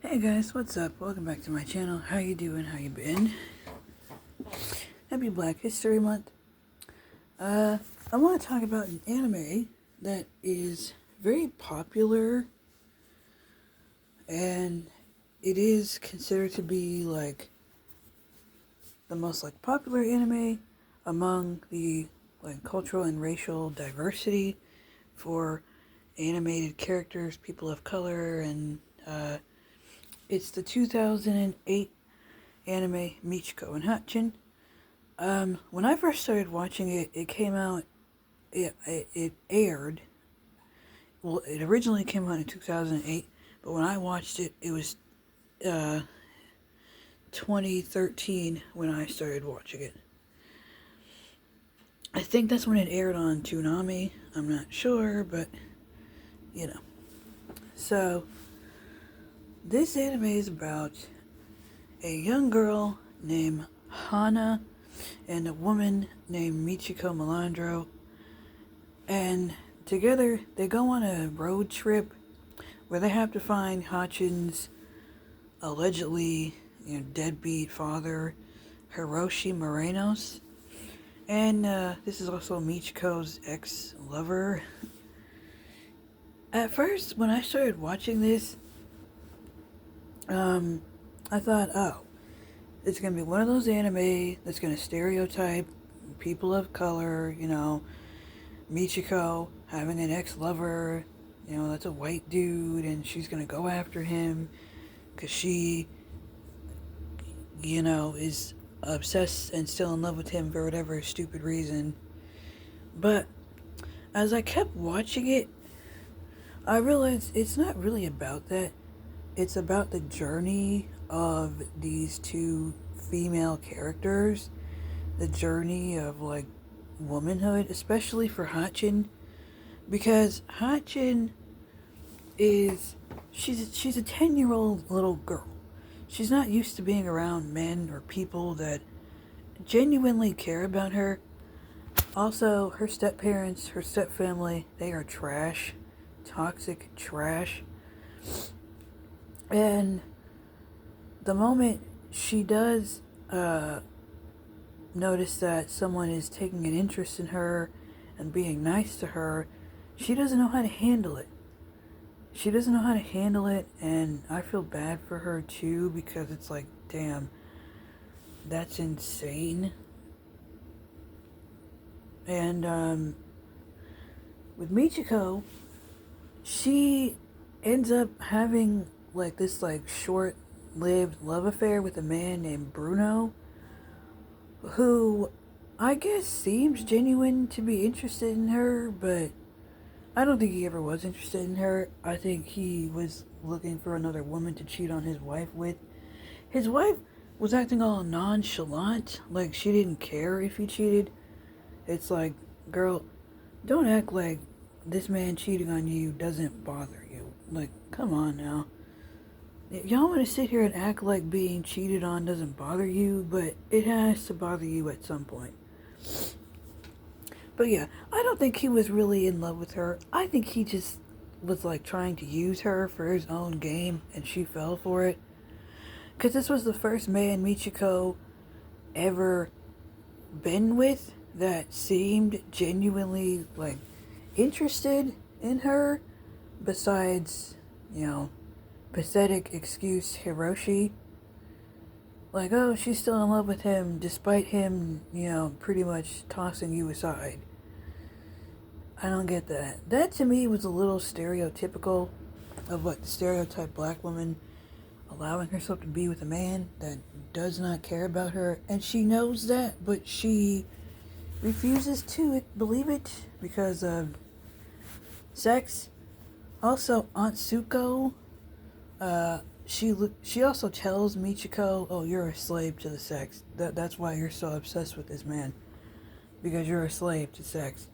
Hey guys, what's up? Welcome back to my channel. How you doing? How you been? Happy Black History Month. I want to talk about an anime that is very popular, and it is considered to be like the most popular anime among the cultural and racial diversity for animated characters, people of color, and it's the 2008 anime Michiko and Hatchin. When I first started watching it, it came out, it aired, well, it originally came out in 2008, but when I watched it, it was, 2013 when I started watching it. I think that's when it aired on Toonami, I'm not sure, but, you know. So, this anime is about a young girl named Hana and a woman named Michiko Melandro, and together they go on a road trip where they have to find Hatchin's allegedly, deadbeat father, Hiroshi Morenos, and this is also Michiko's ex-lover. At first, when I started watching this, I thought, oh, it's going to be one of those anime that's going to stereotype people of color, Michiko having an ex-lover, that's a white dude, and she's going to go after him because she, is obsessed and still in love with him for whatever stupid reason. But as I kept watching it, I realized it's not really about that. It's about the journey of these two female characters, the journey of womanhood, especially for Hatchin, because Hatchin she's a 10-year-old little girl. She's not used to being around men or people that genuinely care about her. Also, her step-parents, her step-family, they are trash, toxic trash. And the moment she does notice that someone is taking an interest in her and being nice to her, she doesn't know how to handle it. She doesn't know how to handle it, and I feel bad for her too, because it's like, damn, that's insane. And with Michiko, she ends up having this short-lived love affair with a man named Bruno, who I guess seems genuine to be interested in her, but I don't think he ever was interested in her. I think he was looking for another woman to cheat on his wife with. His wife was acting all nonchalant, like she didn't care if he cheated. It's like, girl, don't act like this man cheating on you doesn't bother you. Like, come on now. Y'all want to sit here and act like being cheated on doesn't bother you, but it has to bother you at some point. But yeah, I don't think he was really in love with her. I think he just was trying to use her for his own game, and she fell for it. Because this was the first man Michiko ever been with that seemed genuinely interested in her, besides, pathetic excuse Hiroshi. Oh, she's still in love with him despite him, pretty much tossing you aside. I don't get that. That to me was a little stereotypical of what the stereotype black woman allowing herself to be with a man that does not care about her, and she knows that, but she refuses to believe it because of sex. Also, Aunt Suko, she also tells Michiko, "Oh, you're a slave to the sex. That's why you're so obsessed with this man, because you're a slave to sex."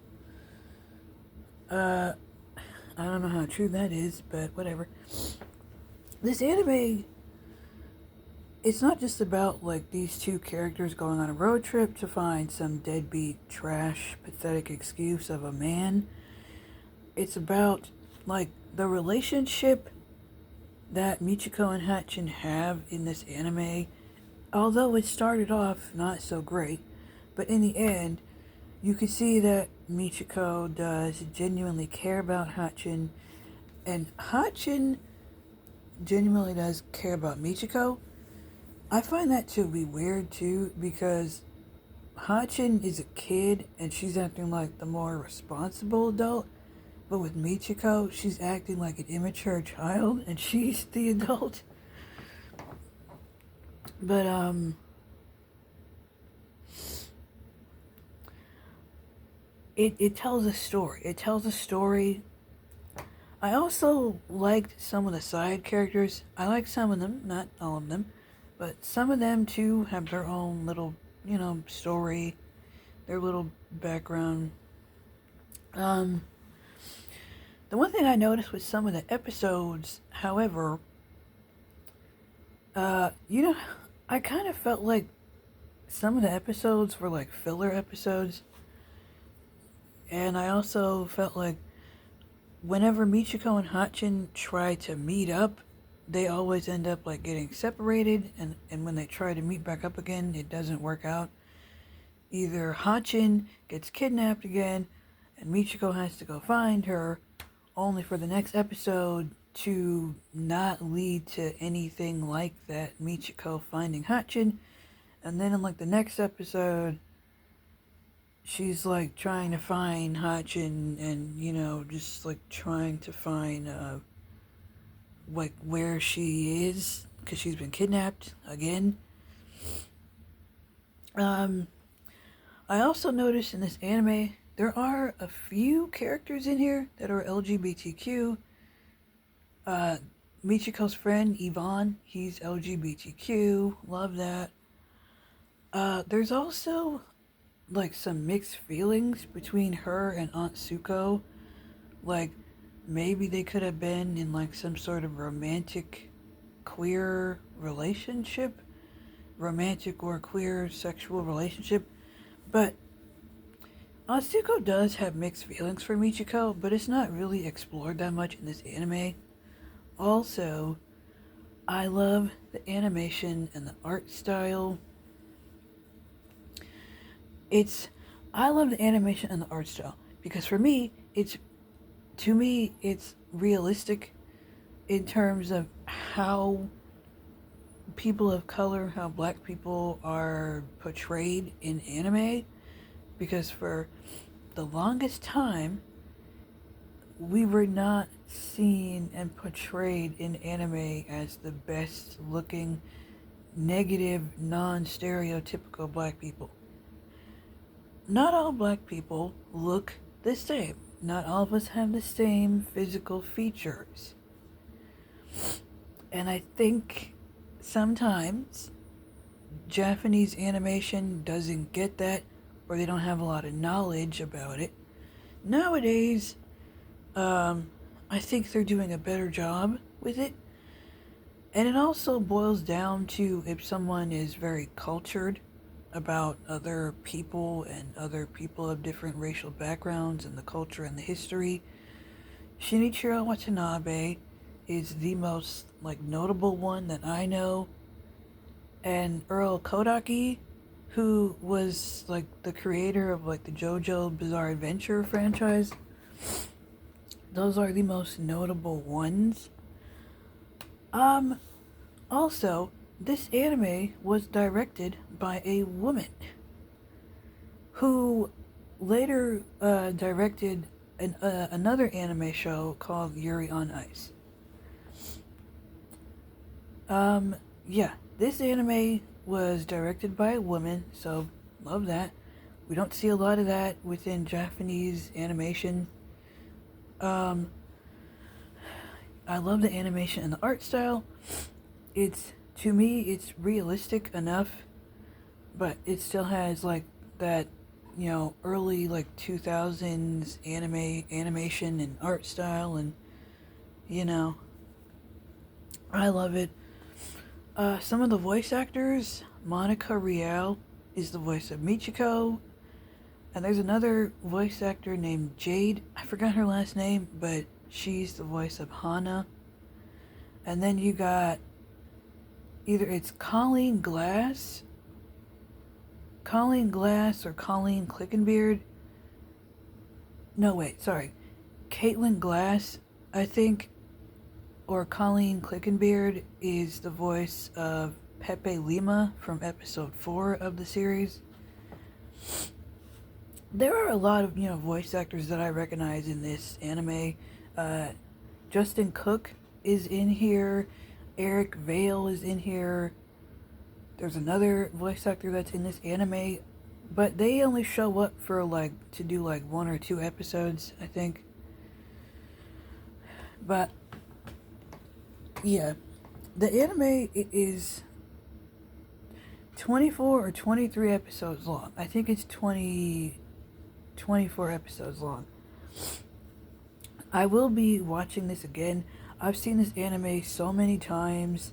I don't know how true that is, but whatever. This anime, it's not just about these two characters going on a road trip to find some deadbeat, trash, pathetic excuse of a man. It's about the relationship that Michiko and Hatchin have in this anime, although it started off not so great, but in the end, you can see that Michiko does genuinely care about Hatchin, and Hatchin genuinely does care about Michiko. I find that to be weird too, because Hatchin is a kid and she's acting like the more responsible adult. But with Michiko, she's acting like an immature child and she's the adult. But, it tells a story. It tells a story. I also liked some of the side characters. I like some of them, not all of them. But some of them, too, have their own little, story. Their little background. The one thing I noticed with some of the episodes, however, I kind of felt like some of the episodes were like filler episodes. And I also felt like whenever Michiko and Hatchin try to meet up, they always end up like getting separated. And when they try to meet back up again, it doesn't work out. Either Hatchin gets kidnapped again, and Michiko has to go find her, only for the next episode to not lead to anything like that, Michiko finding Hatchin. And then in like the next episode, she's like trying to find Hatchin and, just like trying to find like where she is because she's been kidnapped again. I also noticed in this anime there are a few characters in here that are LGBTQ. Michiko's friend Yvonne, he's LGBTQ. Love that. There's also like some mixed feelings between her and Aunt Suko. Like maybe they could have been in like some sort of romantic queer relationship, romantic or queer sexual relationship. But Aunt Suko does have mixed feelings for Michiko, but it's not really explored that much in this anime. Also, I love the animation and the art style. I love the animation and the art style because for me, it's realistic in terms of how people of color, how black people are portrayed in anime. Because for the longest time, we were not seen and portrayed in anime as the best looking, negative, non-stereotypical black people. Not all black people look the same. Not all of us have the same physical features. And I think sometimes Japanese animation doesn't get that, or they don't have a lot of knowledge about it. Nowadays, I think they're doing a better job with it. And it also boils down to if someone is very cultured about other people and other people of different racial backgrounds and the culture and the history. Shinichiro Watanabe is the most like notable one that I know. And Earl Kodaki, who was like the creator of like the JoJo Bizarre Adventure franchise. Those are the most notable ones. Also, this anime was directed by a woman who later directed another anime show called Yuri on Ice. Yeah, this anime was directed by a woman, so love that. We don't see a lot of that within Japanese animation. I love the animation and the art style. To me, it's realistic enough, but it still has like that, early like 2000s animation and art style, and I love it. Some of the voice actors, Monica Rial is the voice of Michiko, and there's another voice actor named Jade. I forgot her last name, but she's the voice of Hana. And then you got either it's Colleen Glass or Colleen Clickenbeard. No, wait, sorry. Caitlin Glass, I think, or Colleen Clickenbeard is the voice of Pepe Lima from episode 4 of the series. There are a lot of, voice actors that I recognize in this anime. Justin Cook is in here. Eric Vale is in here. There's another voice actor that's in this anime, but they only show up for to do 1 or 2 episodes, I think. But yeah, the anime is 24 or 23 episodes long. I think it's 24 episodes long. I will be watching this again. I've seen this anime so many times,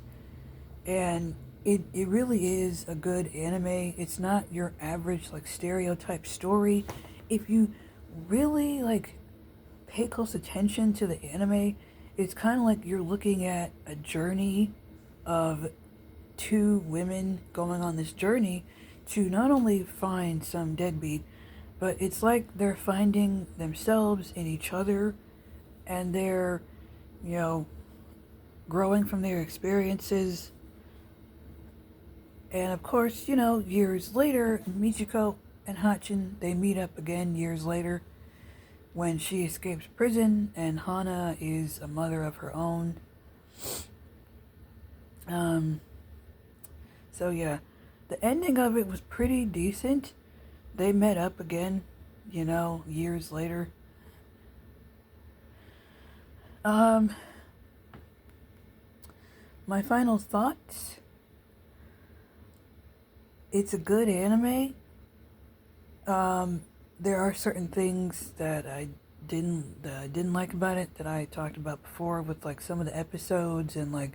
and it really is a good anime. It's not your average stereotype story. If you really pay close attention to the anime, it's kind of like you're looking at a journey of 2 women going on this journey to not only find some deadbeat, but it's like they're finding themselves in each other, and they're, growing from their experiences. And of course, years later, Michiko and Hatchin, they meet up again years later when she escapes prison and Hana is a mother of her own. So yeah, the ending of it was pretty decent. They met up again, years later. My final thoughts. It's a good anime. There are certain things that I didn't like about it that I talked about before, with some of the episodes and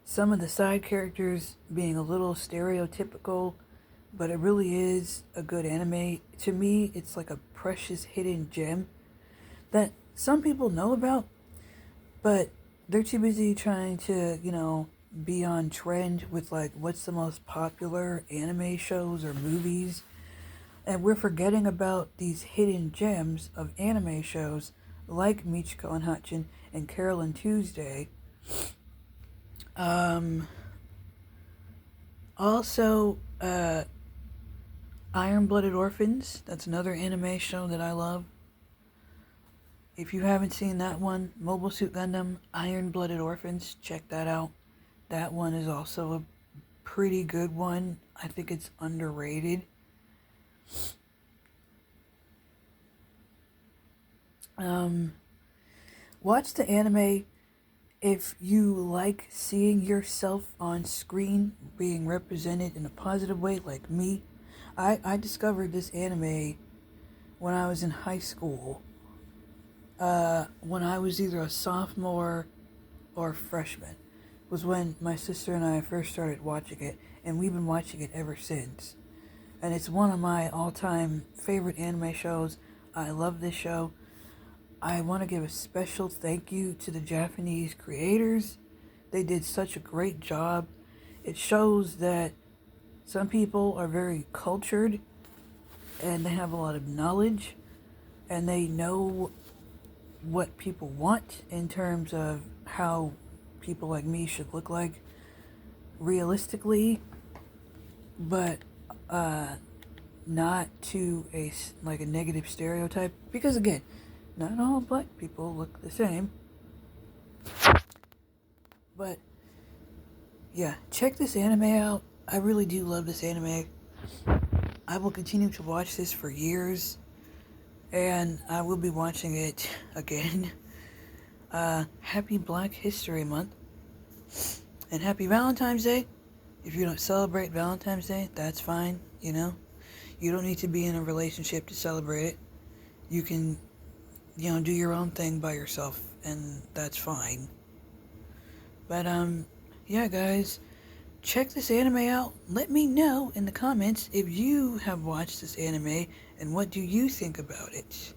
some of the side characters being a little stereotypical, but it really is a good anime. To me, it's like a precious hidden gem that some people know about, but they're too busy trying to, be on trend with what's the most popular anime shows or movies. And we're forgetting about these hidden gems of anime shows like Michiko and Hatchin and Carol and Tuesday. Also, Iron-Blooded Orphans. That's another anime show that I love. If you haven't seen that one, Mobile Suit Gundam, Iron-Blooded Orphans, check that out. That one is also a pretty good one. I think it's underrated. Watch the anime if you like seeing yourself on screen being represented in a positive way, like me. I discovered this anime when I was in high school. When I was either a sophomore or freshman was when my sister and I first started watching it, and we've been watching it ever since. And it's one of my all-time favorite anime shows. I love this show. I want to give a special thank you to the Japanese creators. They did such a great job. It shows that some people are very cultured and they have a lot of knowledge and they know what people want in terms of how people like me should look like realistically, but not to a negative stereotype, because again, not all black people look the same. But yeah, check this anime out. I really do love this anime. I will continue to watch this for years, and I will be watching it again. Happy Black History Month, and happy Valentine's Day. If you don't celebrate Valentine's Day, that's fine, You don't need to be in a relationship to celebrate it. You can, do your own thing by yourself, and that's fine. But, yeah, guys, check this anime out. Let me know in the comments if you have watched this anime, and what do you think about it.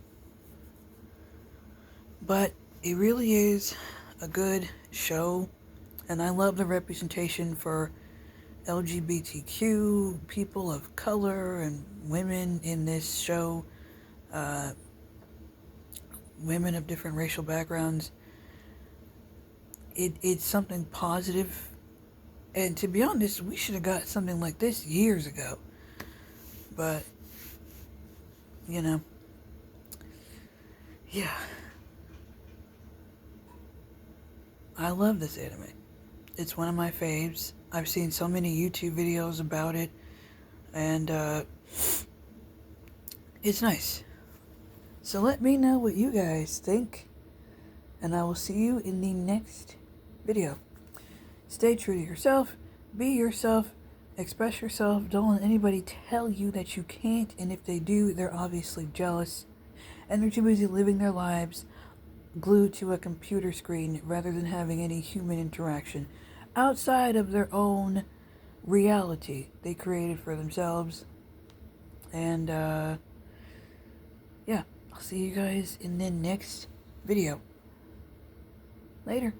But it really is a good show. And I love the representation for LGBTQ, people of color, and women in this show. Women of different racial backgrounds. It's something positive. And to be honest, we should have got something like this years ago. But, you know, yeah. I love this anime. It's one of my faves. I've seen so many YouTube videos about it. And, it's nice. So let me know what you guys think. And I will see you in the next video. Stay true to yourself. Be yourself. Express yourself. Don't let anybody tell you that you can't. And if they do, they're obviously jealous. And they're too busy living their lives glued to a computer screen rather than having any human interaction outside of their own reality they created for themselves. And, yeah, I'll see you guys in the next video. Later.